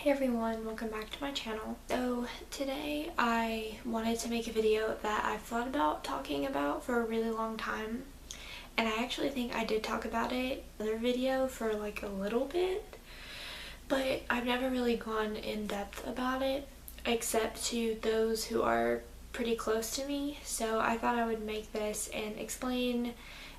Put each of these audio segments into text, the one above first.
Hey everyone, welcome back to my channel. So today I wanted to make a video that I've thought about talking about for a really long time, and I actually think I did talk about it in another video for like a little bit, but I've never really gone in depth about it except to those who are pretty close to me. So I thought I would make this and explain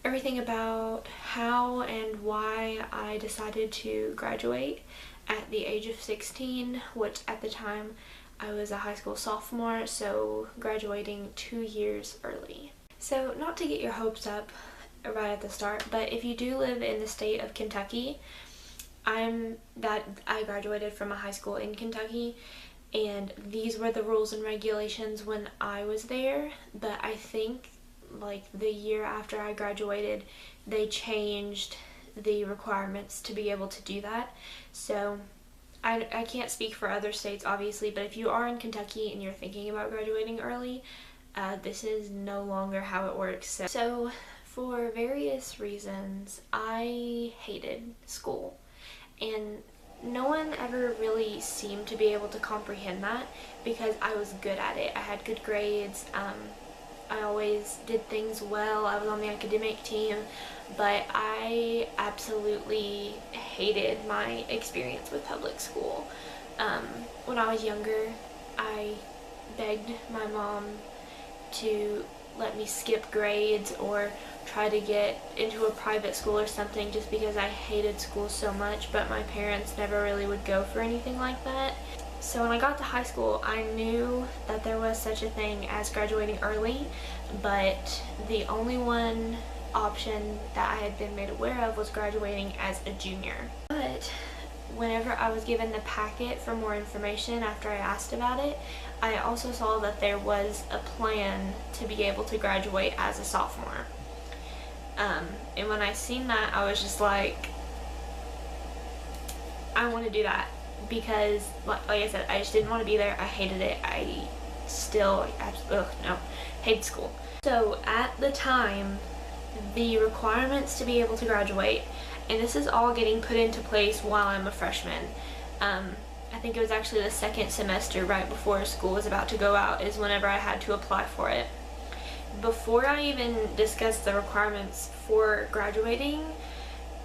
everything about how and why I decided to graduate at the age of 16, which at the time I was a high school sophomore, so graduating 2 years early. So not to get your hopes up right at the start, but if you do live in the state of Kentucky, I graduated from a high school in Kentucky, and these were the rules and regulations when I was there, but I think like the year after I graduated they changed the requirements to be able to do that. So I can't speak for other states obviously, but if you are in Kentucky and you're thinking about graduating early, this is no longer how it works. So for various reasons I hated school, and no one ever really seemed to be able to comprehend that because I was good at it. I had good grades, I always did things well, I was on the academic team, but I absolutely hated my experience with public school. When I was younger, I begged my mom to let me skip grades or try to get into a private school or something just because I hated school so much, but my parents never really would go for anything like that. So when I got to high school, I knew that there was such a thing as graduating early, but the only one option that I had been made aware of was graduating as a junior. But whenever I was given the packet for more information after I asked about it, I also saw that there was a plan to be able to graduate as a sophomore. And when I seen that, I was just like, I want to do that. Because like I said, I just didn't want to be there. I hated it. I still hate school. So at the time, the requirements to be able to graduate, and this is all getting put into place while I'm a freshman, I think it was actually the second semester right before school was about to go out is whenever I had to apply for it. Before I even discussed the requirements for graduating,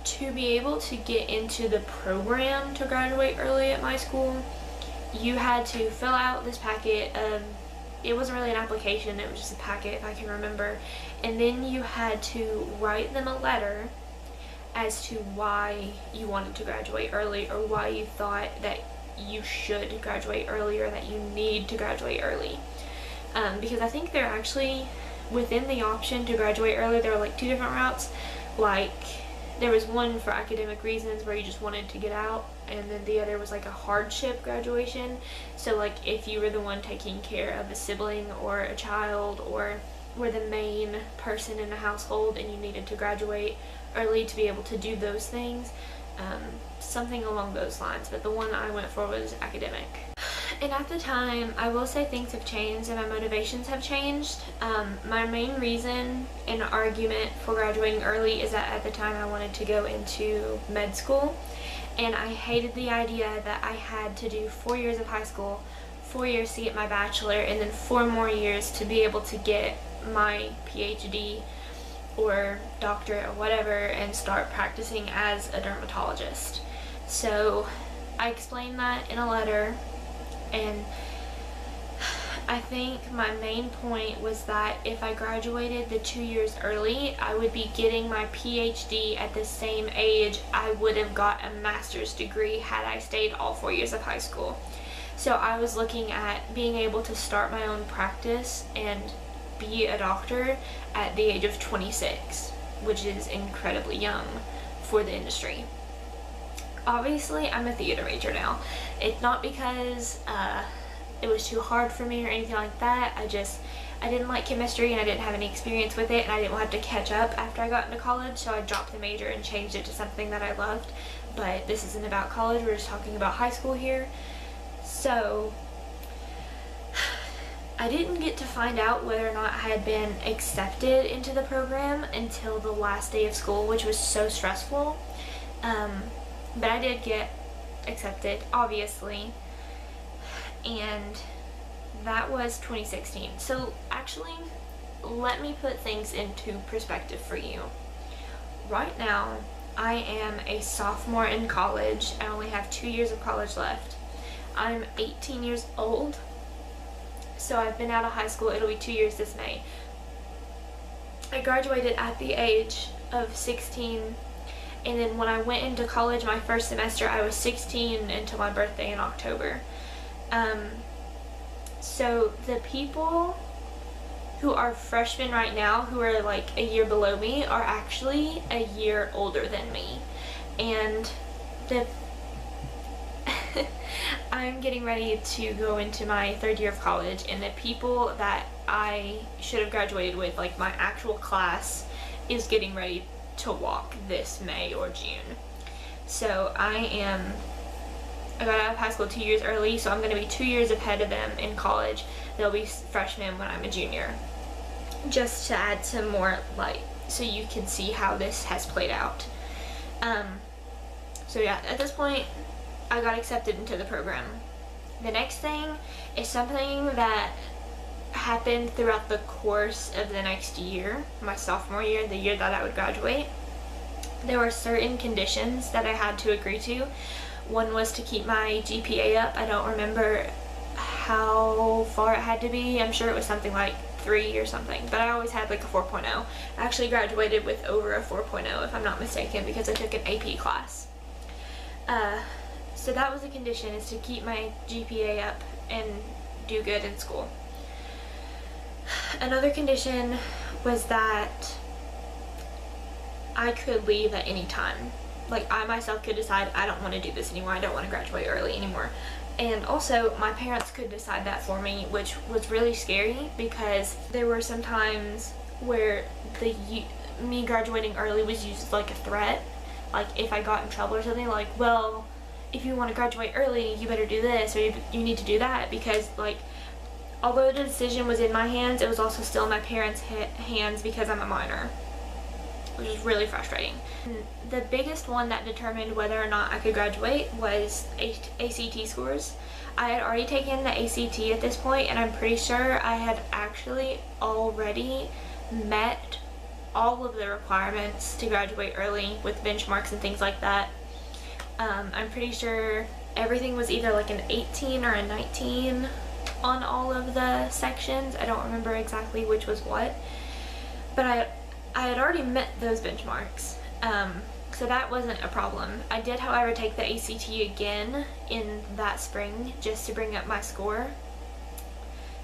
to be able to get into the program to graduate early at my school, you had to fill out this packet. It wasn't really an application, it was just a packet if I can remember, and then you had to write them a letter as to why you wanted to graduate early or why you thought that you should graduate early or that you need to graduate early. Because I think they're actually within the option to graduate early, there were like 2 different routes. Like there was one for academic reasons where you just wanted to get out, and then the other was like a hardship graduation. So like if you were the one taking care of a sibling or a child or were the main person in the household and you needed to graduate early to be able to do those things, something along those lines. But the one I went for was academic. And at the time, I will say things have changed and my motivations have changed. My main reason and argument for graduating early is that at the time I wanted to go into med school, and I hated the idea that I had to do 4 years of high school, 4 years to get my bachelor, and then 4 more years to be able to get my PhD or doctorate or whatever and start practicing as a dermatologist. So I explained that in a letter, and I think my main point was that if I graduated the 2 years early, I would be getting my PhD at the same age I would have got a master's degree had I stayed all 4 years of high school. So I was looking at being able to start my own practice and be a doctor at the age of 26, which is incredibly young for the industry. Obviously, I'm a theater major now. It's not because it was too hard for me or anything like that. I didn't like chemistry and I didn't have any experience with it, and I didn't want to have to catch up after I got into college, so I dropped the major and changed it to something that I loved. But this isn't about college, we're just talking about high school here. So I didn't get to find out whether or not I had been accepted into the program until the last day of school, which was so stressful. But I did get accepted, obviously, and that was 2016. So actually, let me put things into perspective for you. Right now, I am a sophomore in college. I only have 2 years of college left. I'm 18 years old, so I've been out of high school. It'll be 2 years this May. I graduated at the age of 16, and then when I went into college my first semester, I was 16 until my birthday in October. So the people who are freshmen right now, who are like a year below me, are actually a year older than me. And I'm getting ready to go into my third year of college, and the people that I should have graduated with, like my actual class, is getting ready to walk this May or June. So I got out of high school 2 years early, so I'm going to be 2 years ahead of them in college. They'll be freshmen when I'm a junior. Just to add some more light so you can see how this has played out. So yeah, at this point, I got accepted into the program. The next thing is something that happened throughout the course of the next year, my sophomore year, the year that I would graduate. There were certain conditions that I had to agree to. One was to keep my GPA up. I don't remember how far it had to be. I'm sure it was something like 3 or something, but I always had like a 4.0. I actually graduated with over a 4.0 if I'm not mistaken, because I took an AP class. So that was a condition, is to keep my GPA up and do good in school. Another condition was that I could leave at any time. Like, I myself could decide, I don't want to do this anymore, I don't want to graduate early anymore. And also, my parents could decide that for me, which was really scary, because there were some times where me graduating early was used as like a threat. Like, if I got in trouble or something, like, well, if you want to graduate early, you better do this, or you need to do that, because, like, although the decision was in my hands, it was also still in my parents' hands because I'm a minor, which is really frustrating. The biggest one that determined whether or not I could graduate was ACT scores. I had already taken the ACT at this point, and I'm pretty sure I had actually already met all of the requirements to graduate early with benchmarks and things like that. I'm pretty sure everything was either like an 18 or a 19 on all of the sections. I don't remember exactly which was what, but I had already met those benchmarks, so that wasn't a problem. I did, however, take the ACT again in that spring just to bring up my score,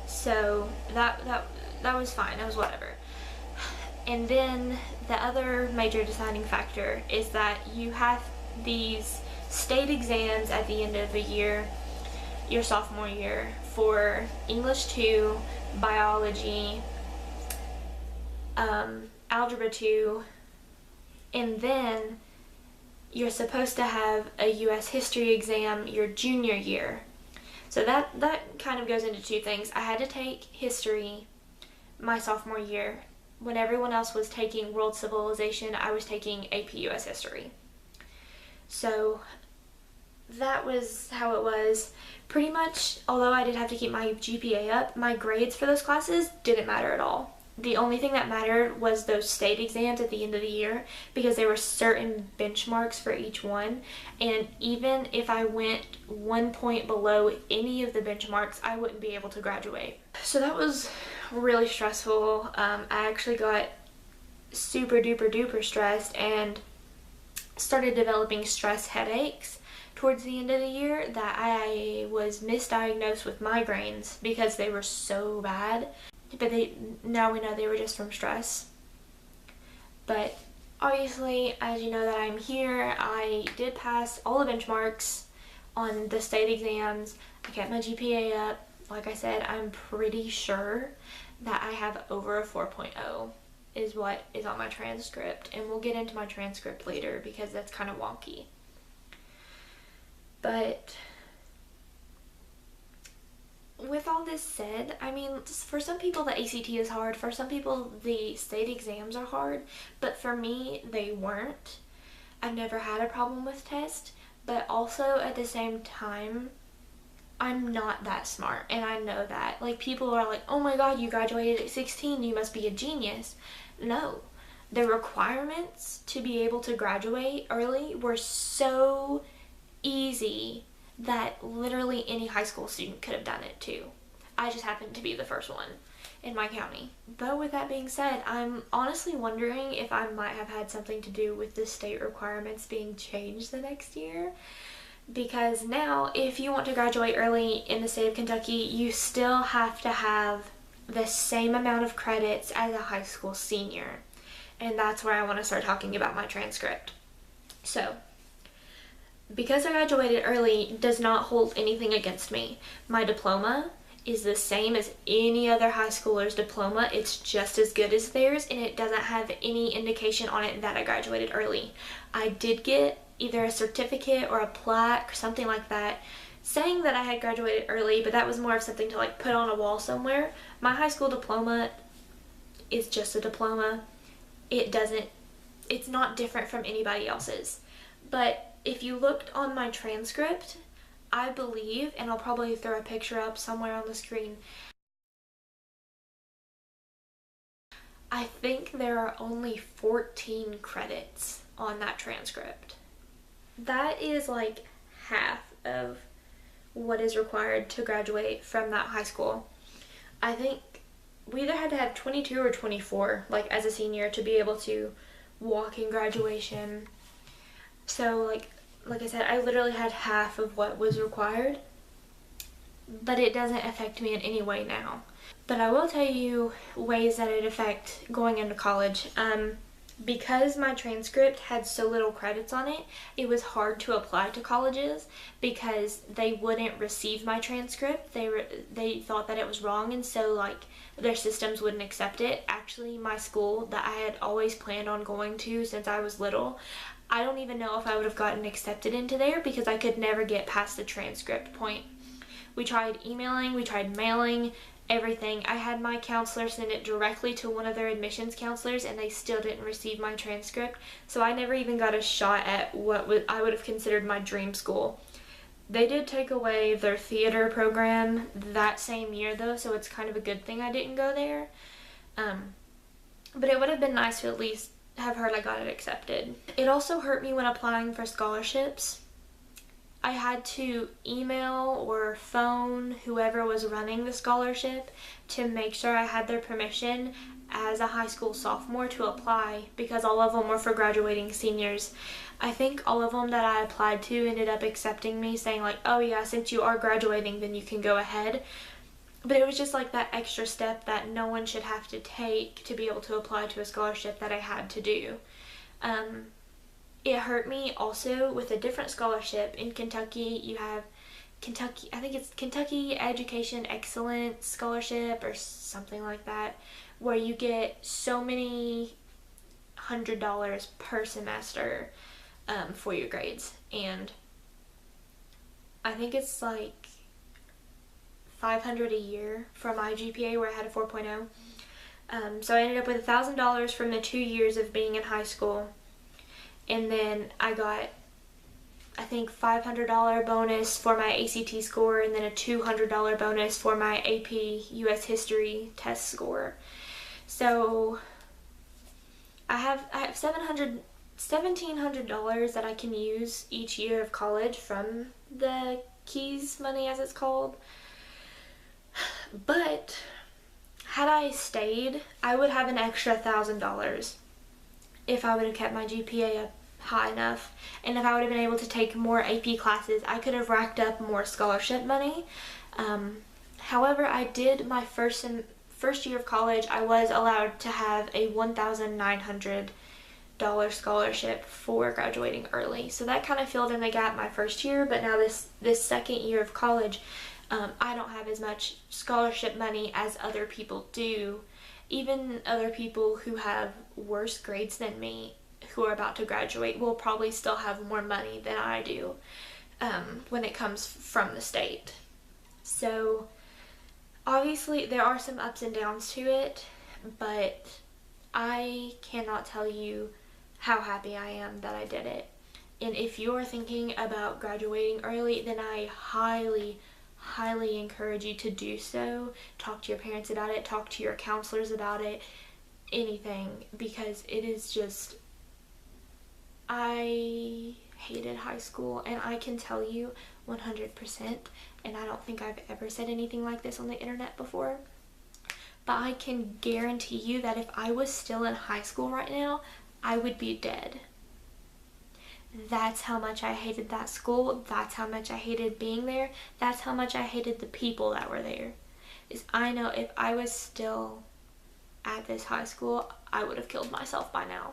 so that was fine. That was whatever. And then the other major deciding factor is that you have these state exams at the end of the year, your sophomore year, for English 2, biology, algebra 2, and then you're supposed to have a US history exam your junior year. So that kind of goes into two things. I had to take history my sophomore year. When everyone else was taking world civilization, I was taking AP US history. So that was how it was. Pretty much, although I did have to keep my GPA up, my grades for those classes didn't matter at all. The only thing that mattered was those state exams at the end of the year, because there were certain benchmarks for each one, and even if I went 1 point below any of the benchmarks, I wouldn't be able to graduate. So that was really stressful. I actually got super duper stressed and started developing stress headaches towards the end of the year, that I was misdiagnosed with migraines because they were so bad. But now we know they were just from stress. But obviously, as you know that I'm here, I did pass all the benchmarks on the state exams. I kept my GPA up. Like I said, I'm pretty sure that I have over a 4.0 is what is on my transcript. And we'll get into my transcript later because that's kind of wonky. But with all this said, I mean, for some people the ACT is hard, for some people the state exams are hard, but for me they weren't. I've never had a problem with tests, but also at the same time, I'm not that smart, and I know that. Like, people are like, oh my god, you graduated at 16, you must be a genius. No. The requirements to be able to graduate early were so easy that literally any high school student could have done it too. I just happened to be the first one in my county. But with that being said, I'm honestly wondering if I might have had something to do with the state requirements being changed the next year. Because now, if you want to graduate early in the state of Kentucky, you still have to have the same amount of credits as a high school senior. And that's where I want to start talking about my transcript. So, because I graduated early does not hold anything against me. My diploma is the same as any other high schooler's diploma. It's just as good as theirs, and it doesn't have any indication on it that I graduated early. I did get either a certificate or a plaque or something like that saying that I had graduated early, but that was more of something to like put on a wall somewhere. My high school diploma is just a diploma. It's not different from anybody else's. But if you looked on my transcript, I believe, and I'll probably throw a picture up somewhere on the screen, I think there are only 14 credits on that transcript. That is like half of what is required to graduate from that high school. I think we either had to have 22 or 24, like as a senior, to be able to walk in graduation. So like I said, I literally had half of what was required, but it doesn't affect me in any way now. But I will tell you ways that it affects going into college. Because my transcript had so little credits on it, it was hard to apply to colleges because they wouldn't receive my transcript. They thought that it was wrong, and so like their systems wouldn't accept it. Actually, my school that I had always planned on going to since I was little, I don't even know if I would have gotten accepted into there because I could never get past the transcript point. We tried emailing, we tried mailing, everything. I had my counselor send it directly to one of their admissions counselors, and they still didn't receive my transcript. So I never even got a shot at what I would have considered my dream school. They did take away their theater program that same year though, so it's kind of a good thing I didn't go there. But it would have been nice to at least have heard I got it accepted. It also hurt me when applying for scholarships. I had to email or phone whoever was running the scholarship to make sure I had their permission as a high school sophomore to apply, because all of them were for graduating seniors. I think all of them that I applied to ended up accepting me, saying like, oh yeah, since you are graduating, then you can go ahead. But it was just like that extra step that no one should have to take to be able to apply to a scholarship that I had to do. It hurt me also with a different scholarship. In Kentucky, you have I think it's Kentucky Education Excellence Scholarship or something like that, where you get so many $100 per semester for your grades. And I think it's like $500 a year for my GPA, where I had a 4.0. So I ended up with $1,000 from the 2 years of being in high school. And then I got, I think, $500 bonus for my ACT score, and then a $200 bonus for my AP US History test score. So I have $1,700 that I can use each year of college from the Keys money, as it's called. But had I stayed, I would have an extra $1,000 if I would have kept my GPA up high enough, and if I would have been able to take more AP classes, I could have racked up more scholarship money. However, I did my first year of college, I was allowed to have a $1,900 scholarship for graduating early. So that kind of filled in the gap my first year, but now this second year of college, I don't have as much scholarship money as other people do. Even other people who have worse grades than me who are about to graduate will probably still have more money than I do when it comes from the state. So obviously there are some ups and downs to it, but I cannot tell you how happy I am that I did it. And if you're thinking about graduating early, then I highly encourage you to do so. Talk to your parents about it, talk to your counselors about it, anything, because it is just, I hated high school, and I can tell you 100%, and I don't think I've ever said anything like this on the internet before, but I can guarantee you that if I was still in high school right now, I would be dead. That's how much I hated that school. That's how much I hated being there. That's how much I hated the people that were there. Is I know if I was still at this high school, I would have killed myself by now.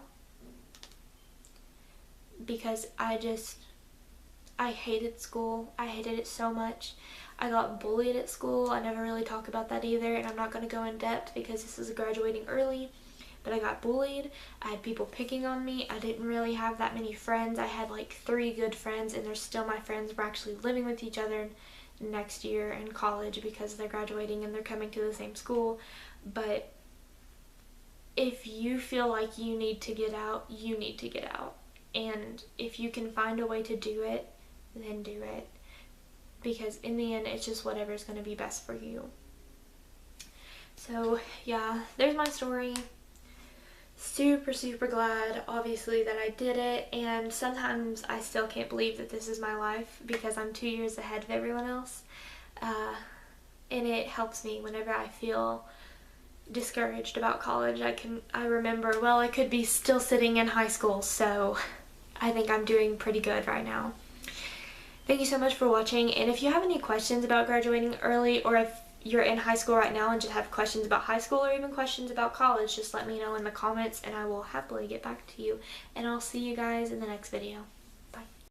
Because I hated school. I hated it so much. I got bullied at school. I never really talk about that either, and I'm not going to go in depth because this is graduating early. But I got bullied. I had people picking on me. I didn't really have that many friends. I had like 3 good friends, and they're still my friends. We're actually living with each other next year in college because they're graduating and they're coming to the same school. But if you feel like you need to get out, you need to get out. And if you can find a way to do it, then do it. Because in the end, it's just whatever's going to be best for you. So yeah, there's my story. Super glad, obviously, that I did it, and sometimes I still can't believe that this is my life because I'm 2 years ahead of everyone else, and it helps me whenever I feel discouraged about college. I remember, well, I could be still sitting in high school, so I think I'm doing pretty good right now. Thank you so much for watching, and if you have any questions about graduating early, or if you're in high school right now and just have questions about high school or even questions about college, just let me know in the comments and I will happily get back to you. And I'll see you guys in the next video.